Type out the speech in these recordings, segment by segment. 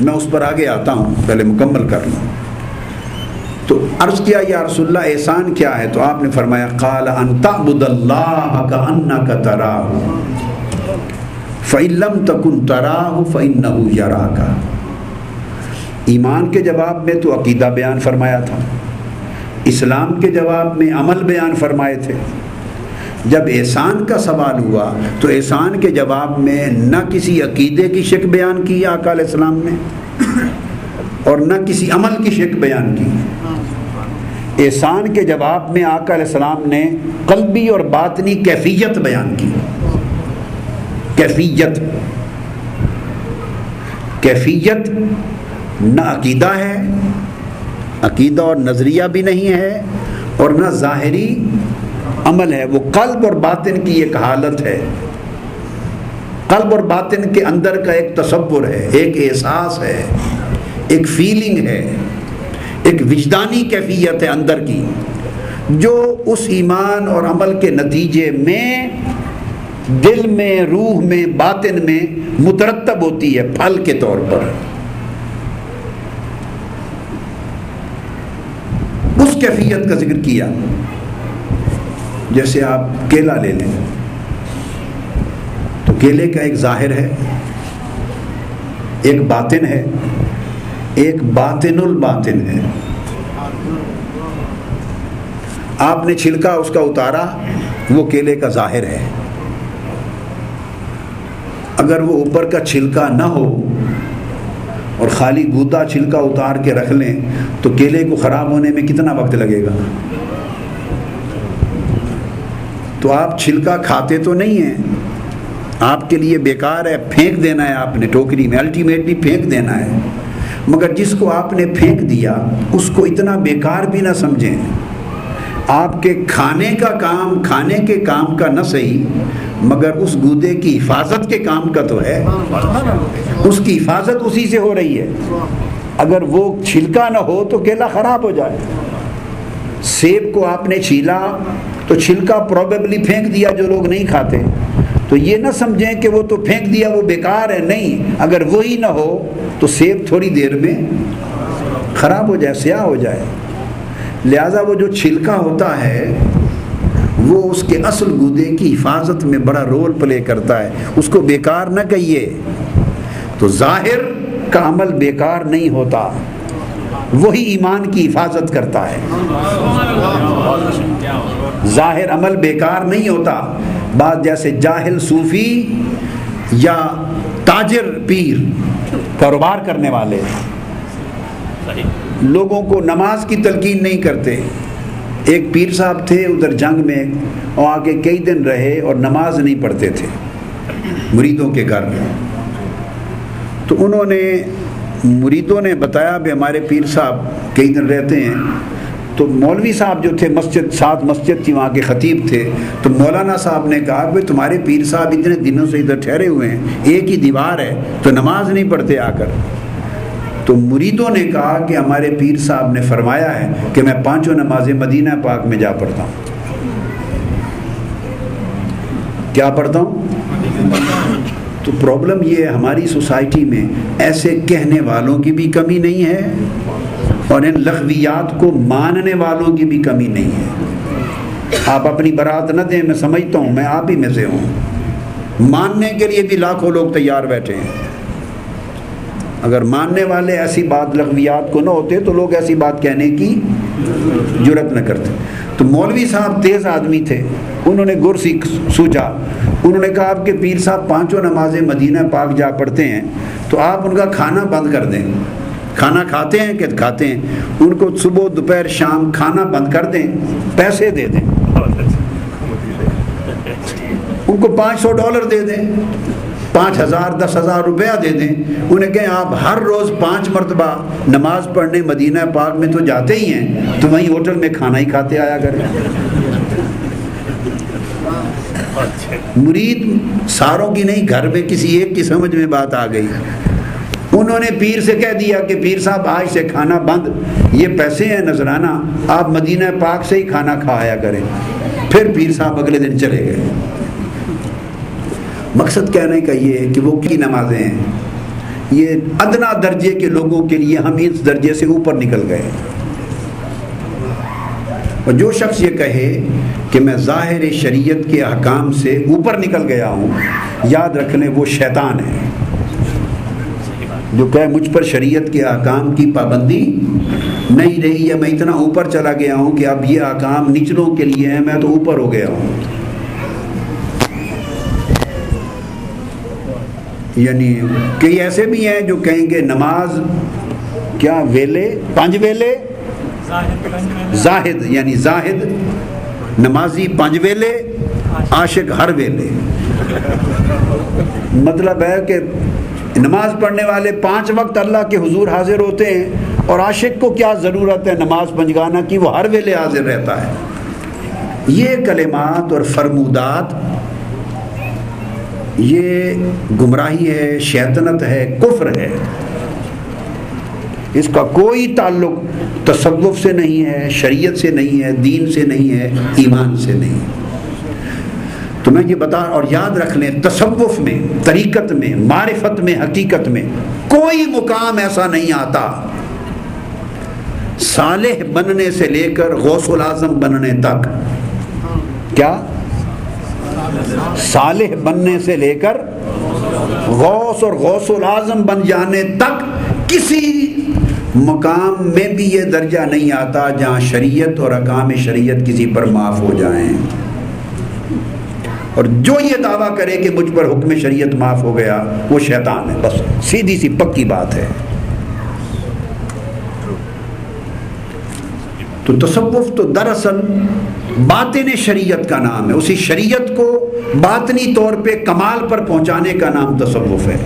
میں اس پر آگے آتا ہوں، پہلے مکمل کر لوں۔ تو عرض کیا یا رسول اللہ احسان کیا ہے؟ تو آپ نے فرمایا قال ان تعبد اللہ کأنک تراہ فإن لم تکن تراہ فإنہ یراک۔ ایمان کے جواب میں تو عقیدہ بیان فرمایا تھا، اسلام کے جواب میں عمل بیان فرمائے تھے۔ جب احسان کا سوال ہوا تو احسان کے جواب میں نہ کسی عقیدے کی شک بیان کی آقا علیہ السلام نے اور نہ کسی عمل کی شک بیان کی۔ احسان کے جواب میں آقا علیہ السلام نے قلبی اور باطنی کیفیت بیان کی۔ کیفیت نہ عقیدہ ہے، عقیدہ اور نظریہ بھی نہیں ہے، اور نہ ظاہری عمل ہے، وہ قلب اور باطن کی ایک حالت ہے۔ قلب اور باطن کے اندر کا ایک تصور ہے، ایک احساس ہے، ایک فیلنگ ہے، ایک وجدانی کیفیت ہے اندر کی، جو اس ایمان اور عمل کے نتیجے میں دل میں، روح میں، باطن میں مترتب ہوتی ہے پھل کے طور پر۔ اس کیفیت کا ذکر کیا۔ جیسے آپ کیلا لے لیں تو کیلے کا ایک ظاہر ہے، ایک باطن ہے، ایک باطن الباطن ہے۔ آپ نے چھلکا اس کا اتارا، وہ کیلے کا ظاہر ہے۔ اگر وہ اوپر کا چھلکا نہ ہو اور خالی گودا چھلکا اتار کے رکھ لیں تو کیلے کو خراب ہونے میں کتنا وقت لگے گا؟ تو آپ چھلکا کھاتے تو نہیں ہیں، آپ کے لیے بیکار ہے، پھینک دینا ہے آپ نے ٹوکری میں، الٹیمیٹلی پھینک دینا ہے۔ مگر جس کو آپ نے پھینک دیا اس کو اتنا بیکار بھی نہ سمجھیں۔ آپ کے کھانے کا کام کھانے کے کام کا نہ صحیح، مگر اس گودے کی حفاظت کے کام کا تو ہے، اس کی حفاظت اسی سے ہو رہی ہے۔ اگر وہ چھلکا نہ ہو تو کیلا خراب ہو جائے۔ سیب کو آپ نے چھیلا تو چھلکا پروبیبلی پھینک دیا جو لوگ نہیں کھاتے، تو یہ نہ سمجھیں کہ وہ تو پھینک دیا وہ بیکار ہے، نہیں، اگر وہی نہ ہو تو سیب تھوڑی دیر میں خراب ہو جائے، سیاہ ہو جائے۔ لہٰذا وہ جو چھلکا ہوتا ہے وہ اس کے اصل گودے کی حفاظت میں بڑا رول پلے کرتا ہے، اس کو بیکار نہ کہیے۔ تو ظاہر کا عمل بیکار نہیں ہوتا، وہی ایمان کی حفاظت کرتا ہے۔ ظاہر عمل بیکار نہیں ہوتا۔ بعض جیسے جاہل صوفی یا تاجر پیر، کاروبار کرنے والے لوگوں کو نماز کی تلقین نہیں کرتے۔ ایک پیر صاحب تھے ادھر جنگ میں، اور آگے کئی دن رہے اور نماز نہیں پڑھتے تھے مریدوں کے گھر میں۔ تو انہوں نے مریدوں نے بتایا بھی ہمارے پیر صاحب کئی دن رہتے ہیں۔ تو مولوی صاحب جو تھے مسجد، ساتھ مسجد تھی، وہاں کے خطیب تھے، تو مولانا صاحب نے کہا کہ تمہارے پیر صاحب اتنے دنوں سے ادھر ٹھہرے ہوئے ہیں، ایک ہی دیوار ہے، تو نماز نہیں پڑھتے آ کر۔ تو مریدوں نے کہا کہ ہمارے پیر صاحب نے فرمایا ہے کہ میں 5 نمازیں مدینہ پاک میں جا پڑھتا ہوں۔ کیا پڑھتا ہوں؟ تو پرابلم یہ ہے ہماری سوسائٹی میں ایسے کہنے والوں کی بھی کمی نہیں ہے اور ان لغویات کو ماننے والوں کی بھی کمی نہیں ہے۔ آپ اپنی برات نہ دیں، میں سمجھتا ہوں، میں آپ ہی میں سے ہوں۔ ماننے کے لیے بھی لاکھوں لوگ تیار بیٹھے ہیں۔ اگر ماننے والے ایسی بات لغویات کو نہ ہوتے تو لوگ ایسی بات کہنے کی جرت نہ کرتے۔ تو مولوی صاحب تیز آدمی تھے، انہوں نے گر سوچا، انہوں نے کہا آپ کے پیر صاحب 5 نمازیں مدینہ پاک جا پڑھتے ہیں، تو آپ ان کا کھانا بند کر دیں۔ کھانا کھاتے ہیں کہ کھاتے ہیں، ان کو صبح دوپہر شام کھانا بند کر دیں، پیسے دے دیں، ان کو $500 دے دیں، 5,000 10,000 روپیہ دے دیں، انہیں کہیں آپ ہر روز 5 مرتبہ نماز پڑھنے مدینہ پاک میں تو جاتے ہی ہیں، تو وہیں ہوٹل میں کھانا ہی کھاتے آیا کریں۔ مرید ساروں کی نہیں، گھر میں کسی ایک کی سمجھ میں بات آ گئی، انہوں نے پیر سے کہہ دیا کہ پیر صاحب آج سے کھانا بند، یہ پیسے ہیں نذرانہ، آپ مدینہ پاک سے ہی کھانا کھایا کریں۔ پھر پیر صاحب اگلے دن چلے گئے۔ مقصد کہنے کا یہ ہے کہ وہ کی نمازیں ہیں، یہ ادنا درجے کے لوگوں کے لیے ہم اس درجے سے اوپر نکل گئے. اور جو شخص یہ کہے کہ میں ظاہر شریعت کے احکام سے اوپر نکل گیا ہوں، یاد رکھ لیں وہ شیطان ہے. جو کہے مجھ پر شریعت کے احکام کی پابندی نہیں رہی، یا میں اتنا اوپر چلا گیا ہوں کہ اب یہ احکام نچلوں کے لیے ہیں، میں تو اوپر ہو گیا ہوں. یعنی کئی ایسے بھی ہیں جو کہیں گے نماز کیا ویلے 5 ویلے زاہد، یعنی زاہد نمازی 5 ویلے، عاشق ہر ویلے. مطلب ہے کہ نماز پڑھنے والے 5 وقت اللہ کے حضور حاضر ہوتے ہیں، اور عاشق کو کیا ضرورت ہے نماز پنجگانہ کی، وہ ہر ویلے حاضر رہتا ہے. یہ کلمات اور فرمودات یہ گمراہی ہے، شیطنت ہے، کفر ہے. اس کا کوئی تعلق تصوف سے نہیں ہے، شریعت سے نہیں ہے، دین سے نہیں ہے، ایمان سے نہیں. تو میں یہ بتا، اور یاد رکھ لیں تصوف میں، طریقت میں، معرفت میں، حقیقت میں کوئی مقام ایسا نہیں آتا صالح بننے سے لے کر غوث العظم بننے تک. کیا؟ صالح بننے سے لے کر غوث اور غوث العظم بن جانے تک کسی مقام میں بھی یہ درجہ نہیں آتا جہاں شریعت اور احکام شریعت کسی پر معاف ہو جائیں. اور جو یہ دعویٰ کرے کہ مجھ پر حکم شریعت معاف ہو گیا وہ شیطان ہے. بس سیدھی سی پکی بات ہے. تو تصوف تو دراصل باطن شریعت کا نام ہے. اسی شریعت کو باطنی طور پہ کمال پر پہنچانے کا نام تصوف ہے.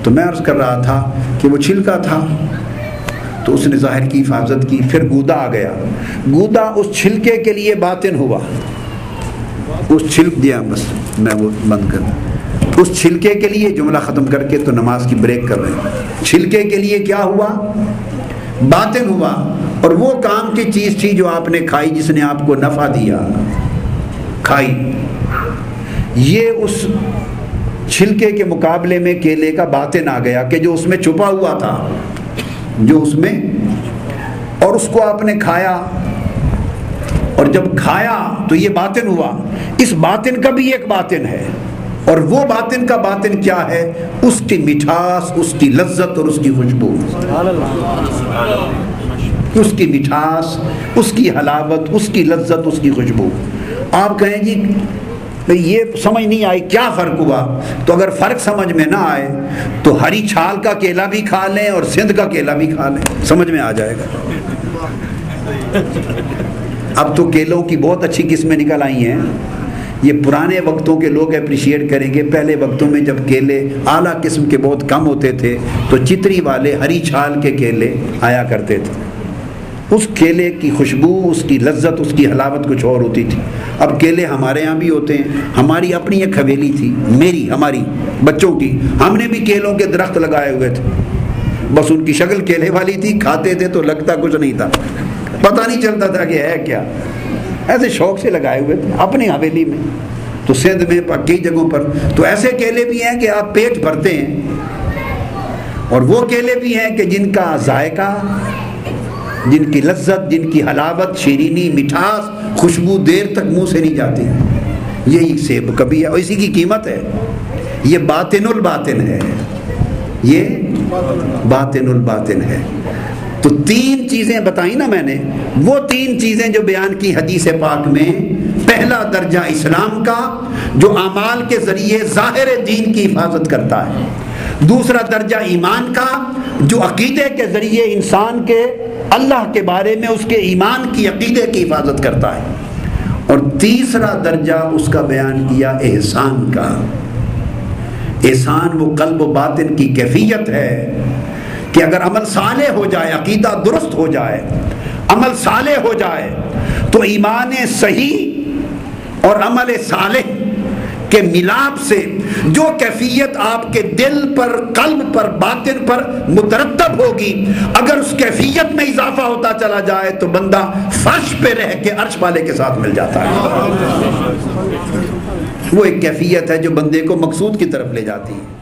تو میں عرض کر رہا تھا کہ وہ چھلکا تھا تو اس نے ظاہر کی حفاظت کی، پھر گودا آ گیا. گودا اس چھلکے کے لیے باطن ہوا. اس چھلک دیا، بس میں وہ بند کر، اس چھلکے کے لیے جملہ ختم کر کے تو نماز کی بریک کر رہے ہیں. چھلکے کے لیے کیا ہوا؟ باطن ہوا. اور وہ کام کی چیز تھی جو آپ نے کھائی، جس نے آپ کو نفع دیا، کھائی. یہ اس چھلکے کے مقابلے میں کیلے کا باطن آ گیا کہ جو اس میں چھپا ہوا تھا، جو اس میں، اور اس کو آپ نے کھایا. اور جب کھایا تو یہ باطن ہوا. اس باطن کا بھی ایک باطن ہے، اور وہ باطن کا باطن کیا ہے؟ اس کی مٹھاس، اس کی لذت اور اس کی خوشبو. اس کی مٹھاس، اس کی حلاوت، اس کی لذت، اس کی خوشبو. آپ کہیں جی یہ سمجھ نہیں آئی، کیا فرق ہوا؟ تو اگر فرق سمجھ میں نہ آئے تو ہری چھال کا کیلا بھی کھا لیں اور سندھ کا کیلا بھی کھا لیں، سمجھ میں آ جائے گا. اب تو کیلوں کی بہت اچھی قسمیں نکل آئی ہیں. یہ پرانے وقتوں کے لوگ اپریشیٹ کریں گے. پہلے وقتوں میں جب کیلے اعلیٰ قسم کے بہت کم ہوتے تھے تو چتری والے ہری چھال کے کیلے آیا کرتے تھے. اس کیلے کی خوشبو، اس کی لذت، اس کی حلاوت کچھ اور ہوتی تھی. اب کیلے ہمارے ہاں بھی ہوتے ہیں. ہماری اپنی ایک حویلی تھی، ہماری بچوں کی. ہم نے بھی کیلوں کے درخت لگائے ہوئے تھے. بس ان کی شکل کیلے والی تھی، کھاتے تھے تو لگتا کچھ نہیں تھا، پتہ نہیں چلتا تھا کہ ہے کیا. ایسے شوق سے لگائے ہوئے تھے اپنی حویلی میں. تو سندھ میں کئی جگہوں پر تو ایسے کیلے بھی ہیں کہ آپ پیٹ بھرتے ہیں، اور وہ کیلے بھی ہیں کہ جن کا ذائقہ، جن کی لذت، جن کی حلاوت، شیرینی، مٹھاس، خوشبو دیر تک منہ سے نہیں جاتی. یہی سیب کبھی ہے، اور اسی کی قیمت ہے. یہ باطن الباطن ہے، یہ باطن الباطن ہے. تو 3 چیزیں بتائیں نا میں نے. وہ 3 چیزیں جو بیان کی حدیث پاک میں: پہلا درجہ اسلام کا جو اعمال کے ذریعے ظاہر دین کی حفاظت کرتا ہے. دوسرا درجہ ایمان کا جو عقیدے کے ذریعے انسان کے اللہ کے بارے میں اس کے ایمان کی، عقیدے کی حفاظت کرتا ہے. اور تیسرا درجہ اس کا بیان کیا احسان کا. احسان وہ قلب و باطن کی کیفیت ہے کہ اگر عمل صالح ہو جائے، عقیدہ درست ہو جائے، عمل صالح ہو جائے، تو ایمان صحیح اور عمل صالح کے ملاپ سے جو کیفیت آپ کے دل پر، قلب پر، باطن پر مترتب ہوگی، اگر اس کیفیت میں اضافہ ہوتا چلا جائے تو بندہ فرش پہ رہ کے عرش والے کے ساتھ مل جاتا ہے. وہ ایک کیفیت ہے جو بندے کو مقصود کی طرف لے جاتی ہے.